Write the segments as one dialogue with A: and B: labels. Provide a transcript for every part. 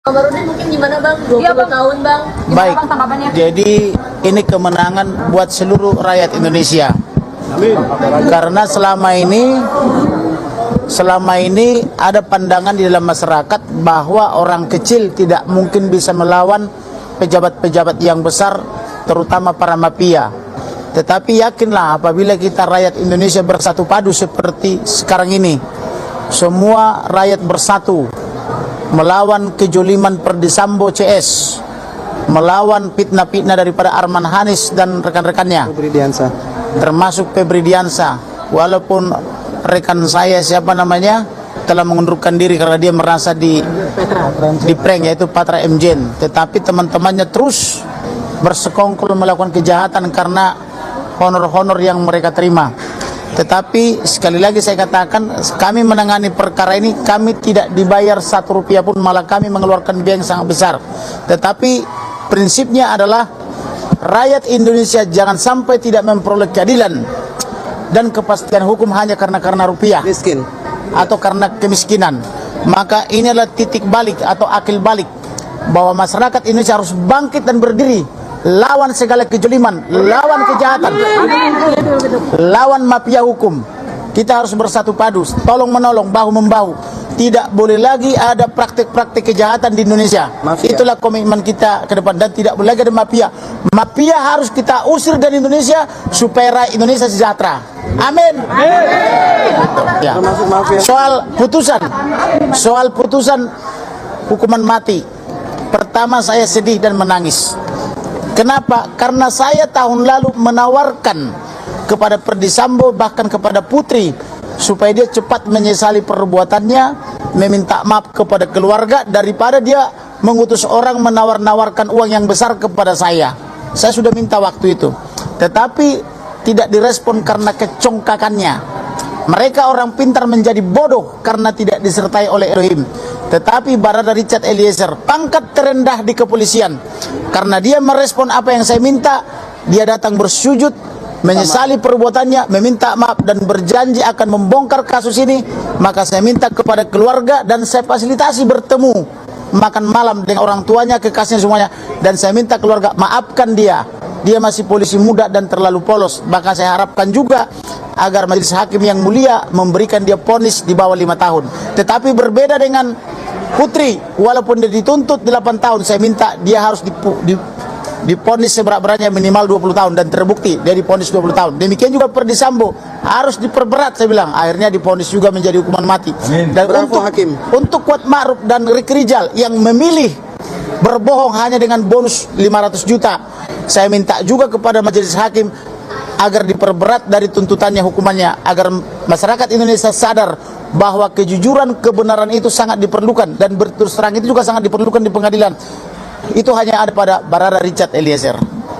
A: Kamarudin mungkin gimana bang? 20 tahun bang.
B: Baik, jadi ini kemenangan buat seluruh rakyat Indonesia. Karena selama ini ada pandangan di dalam masyarakat bahwa orang kecil tidak mungkin bisa melawan pejabat-pejabat yang besar, terutama para mafia. Tetapi yakinlah apabila kita rakyat Indonesia bersatu padu seperti sekarang ini, semua rakyat bersatu melawan kejoliman Perdi Sambo CS, melawan fitnah-fitnah daripada Arman Hanis dan rekan-rekannya, termasuk Febri Diansa. Walaupun rekan saya siapa namanya telah mengundurkan diri karena dia merasa di prank, yaitu Patra Mjen, tetapi teman-temannya terus bersekongkol melakukan kejahatan karena honor-honor yang mereka terima. Tetapi sekali lagi saya katakan, kami menangani perkara ini, kami tidak dibayar 1 rupiah pun, malah kami mengeluarkan biaya yang sangat besar. Tetapi prinsipnya adalah rakyat Indonesia jangan sampai tidak memperoleh keadilan dan kepastian hukum hanya karena rupiah miskin atau karena kemiskinan. Maka ini adalah titik balik atau akil balik bahwa masyarakat Indonesia harus bangkit dan berdiri lawan segala kejoliman, lawan kejahatan, lawan mafia hukum. Kita harus bersatu padu, tolong menolong, bahu membahu. Tidak boleh lagi ada praktik-praktik kejahatan di Indonesia. Itulah komitmen kita ke depan, dan tidak boleh lagi ada mafia. Mafia harus kita usir dari Indonesia supaya rakyat Indonesia sejahtera. Amin. Ya. Soal putusan hukuman mati. Pertama saya sedih dan menangis. Kenapa? Karena saya tahun lalu menawarkan kepada Perdi Sambo, bahkan kepada Putri, supaya dia cepat menyesali perbuatannya, meminta maaf kepada keluarga, daripada dia mengutus orang menawar-nawarkan uang yang besar kepada saya. Saya sudah minta waktu itu, tetapi tidak direspon karena kecongkakannya. Mereka orang pintar menjadi bodoh karena tidak disertai oleh Elohim. Tetapi Barada Richard Eliezer, pangkat terendah di kepolisian, karena dia merespon apa yang saya minta, dia datang bersujud, menyesali perbuatannya, meminta maaf dan berjanji akan membongkar kasus ini. Maka saya minta kepada keluarga dan saya fasilitasi bertemu makan malam dengan orang tuanya, kekasihnya semuanya, dan saya minta keluarga maafkan dia. Dia masih polisi muda dan terlalu polos. Maka saya harapkan juga agar majelis hakim yang mulia memberikan dia vonis di bawah 5 tahun. Tetapi berbeda dengan Putri, walaupun dia dituntut 8 tahun, saya minta dia harus diponis seberat-beratnya minimal 20 tahun, dan terbukti dia diponis 20 tahun. Demikian juga Perdi Sambo harus diperberat, saya bilang. Akhirnya diponis juga menjadi hukuman mati. Dan untuk Kuat Ma'ruf dan Ricky Rijal yang memilih berbohong hanya dengan bonus 500 juta, saya minta juga kepada majelis hakim agar diperberat dari tuntutannya, hukumannya, agar masyarakat Indonesia sadar bahwa kejujuran, kebenaran itu sangat diperlukan, dan berterus terang itu juga sangat diperlukan di pengadilan. Itu hanya ada pada Barada Richard Eliezer.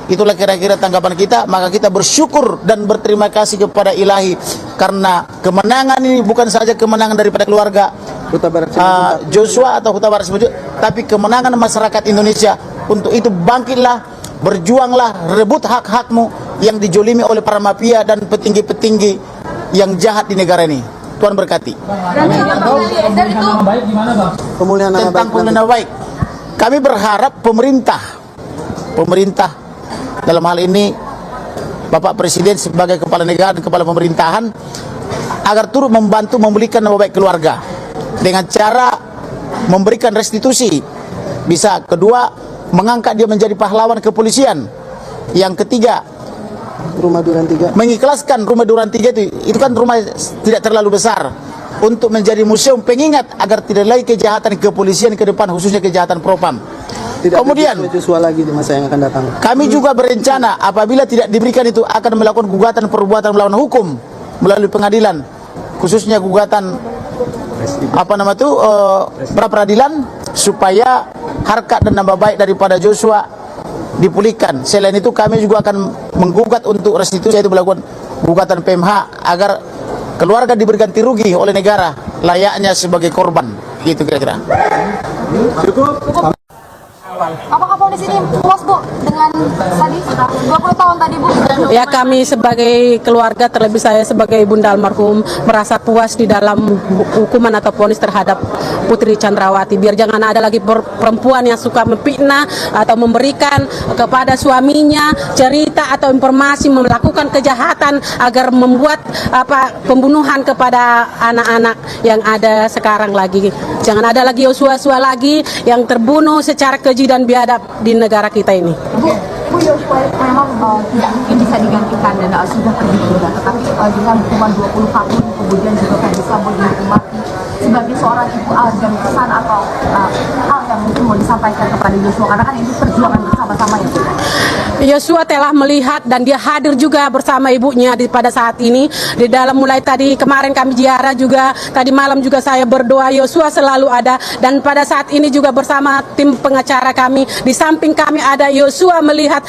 B: Itulah kira-kira tanggapan kita. Maka kita bersyukur dan berterima kasih kepada Ilahi, karena kemenangan ini bukan saja kemenangan daripada keluarga Joshua atau Huta Barat, tapi kemenangan masyarakat Indonesia. Untuk itu bangkitlah, berjuanglah, rebut hak-hakmu yang dijolimi oleh para mafia dan petinggi-petinggi yang jahat di negara ini. Tuhan berkati. Tentang pemulihan nama baik, kami berharap pemerintah dalam hal ini Bapak Presiden sebagai kepala negara dan kepala pemerintahan, agar turut membantu memulihkan nama baik keluarga dengan cara memberikan restitusi. Bisa. Kedua, mengangkat dia menjadi pahlawan kepolisian. Yang ketiga, Rumah Duran 3, mengikhlaskan Rumah Duran 3 itu kan rumah tidak terlalu besar, untuk menjadi museum pengingat agar tidak lagi kejahatan kepolisian ke depan, khususnya kejahatan propam. Kemudian lagi di masa yang akan datang, kami juga berencana apabila tidak diberikan itu akan melakukan gugatan perbuatan melawan hukum melalui pengadilan, khususnya gugatan pra peradilan, supaya harkat dan nama baik daripada Joshua dipulihkan. Selain itu kami juga akan menggugat untuk restitusi, yaitu melakukan gugatan PMH agar keluarga diberi ganti rugi oleh negara layaknya sebagai korban. Gitu kira-kira.
C: Apakah vonis ini puas, Bu, dengan tadi?
A: 20 tahun tadi Bu.
C: Ya, kami sebagai keluarga, terlebih saya sebagai ibunda almarhum, merasa puas di dalam hukuman atau vonis terhadap Putri Chandrawati. Biar jangan ada lagi perempuan yang suka memfitnah atau memberikan kepada suaminya cerita atau informasi melakukan kejahatan agar membuat pembunuhan kepada anak-anak yang ada sekarang lagi. Jangan ada lagi Yosua lagi yang terbunuh secara keji dan biadab di negara kita ini.
A: Bu Yosua memang tidak mungkin bisa digantikan dan sudah pergi juga, tetapi dengan hukuman 20 tahun kemudian juga Ferdi Sambo dihukum mati, sebagai seorang ibu ada pesan atau hal yang mungkin mau disampaikan kepada Yosua, karena kan ini perjuangan bersama-sama ya Bu.
C: Yosua telah melihat dan dia hadir juga bersama ibunya pada saat ini di dalam, mulai tadi kemarin kami ziarah juga, tadi malam juga saya berdoa. Yosua selalu ada, dan pada saat ini juga bersama tim pengacara kami, di samping kami ada Yosua melihat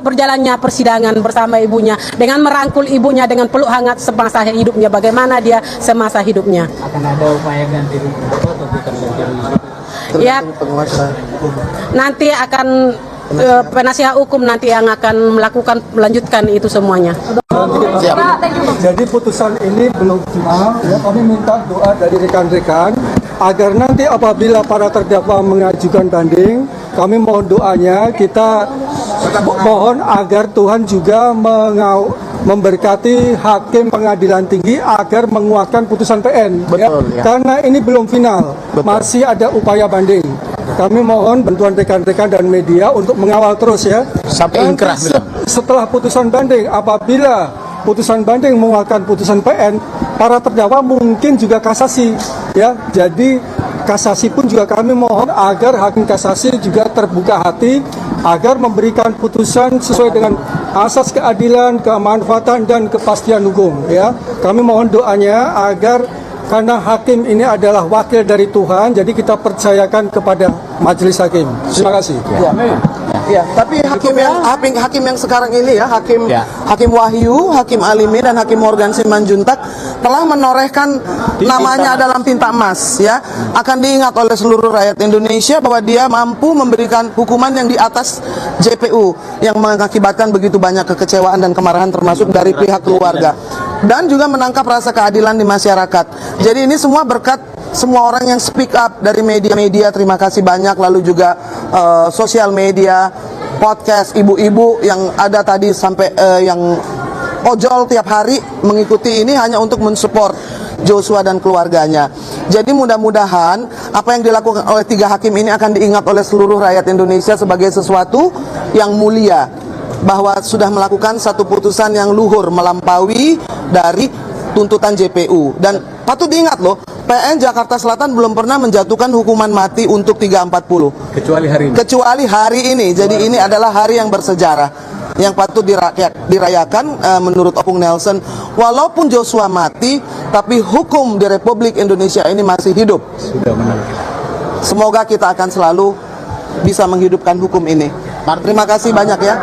C: berjalannya persidangan bersama ibunya, dengan merangkul ibunya dengan peluk hangat semasa hidupnya, bagaimana dia semasa hidupnya.
D: Akan ada upaya ganti rugi atau bukan ganti rugi?
C: Ya, nanti akan penasihat hukum nanti yang akan melanjutkan itu semuanya.
E: Jadi putusan ini belum final, ya, kami minta doa dari rekan-rekan agar nanti apabila para terdakwa mengajukan banding, kami mohon doanya, kita mohon agar Tuhan juga memberkati hakim pengadilan tinggi agar menguatkan putusan PN.
B: Betul, ya.
E: Karena ini belum final, masih ada upaya banding. Kami mohon bantuan rekan-rekan dan media untuk mengawal terus ya.
B: Sampai ingkrah bilang.
E: Setelah putusan banding, apabila putusan banding menguatkan putusan PN, para terdakwa mungkin juga kasasi ya. Jadi kasasi pun juga kami mohon agar hakim kasasi juga terbuka hati agar memberikan putusan sesuai dengan asas keadilan, kemanfaatan dan kepastian hukum ya. Kami mohon doanya agar, karena hakim ini adalah wakil dari Tuhan, jadi kita percayakan kepada majelis hakim. Terima kasih.
F: Ya, tapi hakim yang sekarang ini ya, Hakim Wahyu, Hakim Alimi dan Hakim Morgan Simanjuntak telah menorehkan namanya dalam tinta emas ya. Akan diingat oleh seluruh rakyat Indonesia bahwa dia mampu memberikan hukuman yang di atas JPU yang mengakibatkan begitu banyak kekecewaan dan kemarahan termasuk dari pihak keluarga, dan juga menangkap rasa keadilan di masyarakat. Jadi ini semua berkat semua orang yang speak up dari media-media, terima kasih banyak. Lalu juga sosial media, podcast, ibu-ibu yang ada tadi sampai yang ojol tiap hari mengikuti ini hanya untuk mensupport Joshua dan keluarganya. Jadi mudah-mudahan apa yang dilakukan oleh 3 hakim ini akan diingat oleh seluruh rakyat Indonesia sebagai sesuatu yang mulia, bahwa sudah melakukan satu putusan yang luhur melampaui dari tuntutan JPU. Dan patut diingat loh, PN Jakarta Selatan belum pernah menjatuhkan hukuman mati untuk 340 kecuali hari ini. Jadi ini adalah hari yang bersejarah yang patut dirayakan menurut Opung Nelson. Walaupun Joshua mati, tapi hukum di Republik Indonesia ini masih hidup. Semoga kita akan selalu bisa menghidupkan hukum ini. Terima kasih banyak ya.